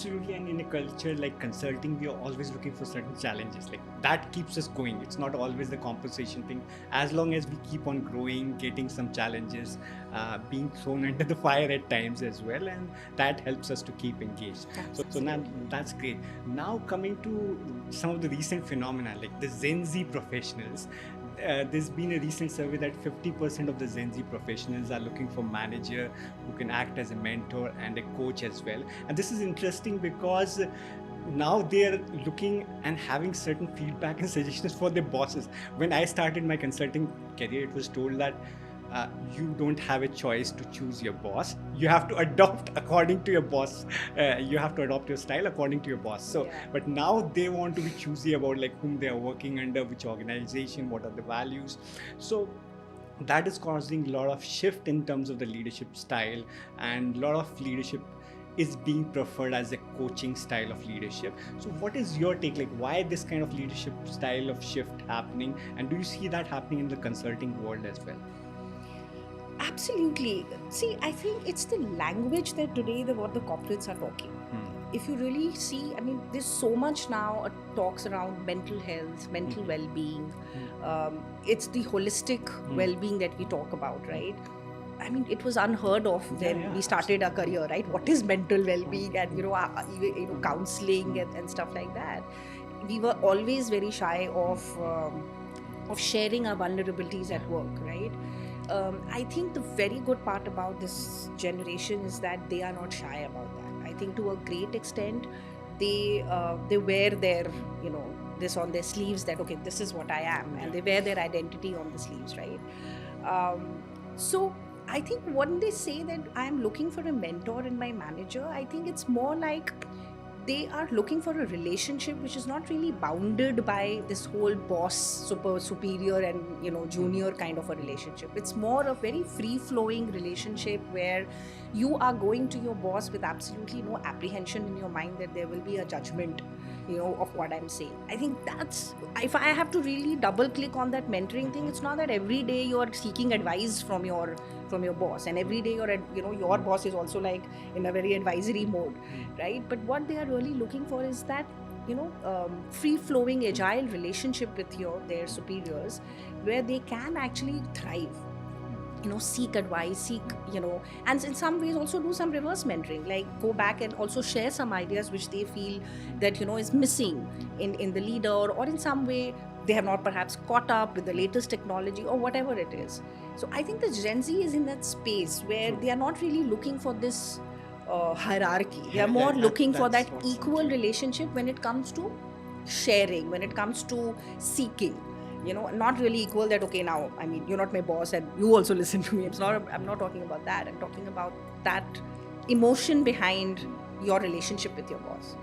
Absolutely, and in a culture like consulting, we are always looking for certain challenges. Like that keeps us going. It's not always the compensation thing. As long as we keep on growing, getting some challenges, being thrown under the fire at times as well, and that helps us to keep engaged. So now Absolutely. that's great. Now coming to some of the recent phenomena, like the Gen Z professionals. There's been a recent survey that 50% of the Gen Z professionals are looking for manager who can act as a mentor and a coach as well. And this is interesting because now they're looking and having certain feedback and suggestions for their bosses. When I started my consulting career, it was told that you don't have a choice to choose your boss. You have to adopt according to your boss. You have to adopt your style according to your boss. So, Yeah. but now they want to be choosy about like whom they are working under, which organization, what are the values. So that is causing a lot of shift in terms of the leadership style, and a lot of leadership is being preferred as a coaching style of leadership. So what is your take, like why this kind of leadership style of shift happening, and do you see that happening in the consulting world as well? Absolutely. See, I think it's the language that today what the corporates are talking. Hmm. If you really see, I mean, there's so much now talks around mental health, mental Mhm. well-being. Hmm. It's the holistic Hmm. well-being that we talk about, Hmm. right? I mean, it was unheard of Yeah, when yeah, we started our absolutely. career, right? What is mental well-being, and Hmm. counseling Hmm. and stuff like that. We were always very shy of sharing our vulnerabilities Yeah. at work, right? I think the very good part about this generation is that they are not shy about that. I think to a great extent, they wear their this on their sleeves, that okay, this is what I am, and Yeah. they wear their identity on the sleeves, right? So I think when they say that I'm looking for a mentor in my manager, I think it's more like they are looking for a relationship which is not really bounded by this whole boss superior and Mhm. junior kind of a relationship. It's more a very free flowing relationship where you are going to your boss with absolutely no apprehension in your mind that there will be a judgment of what I'm saying. I think that's, if I have to really double click on that mentoring thing, it's not that every day you are seeking advice from your boss, and every day your boss is also like in a very advisory mode, right? But what they are really looking for is that free flowing agile relationship with their superiors, where they can actually thrive, seek advice, seek, and in some ways also do some reverse mentoring, like go back and also share some ideas which they feel that is missing in the leader, or in some way they have not perhaps caught up with the latest technology or whatever it is. So I think the Gen Z is in that space where True. they are not really looking for this hierarchy. They are Yeah, more looking for that's that awesome. equal True. relationship when it comes to sharing, when it comes to seeking, not really equal that okay, now I mean, you're not my boss and you also listen to me. I'm not talking about that. I'm talking about that emotion behind your relationship with your boss.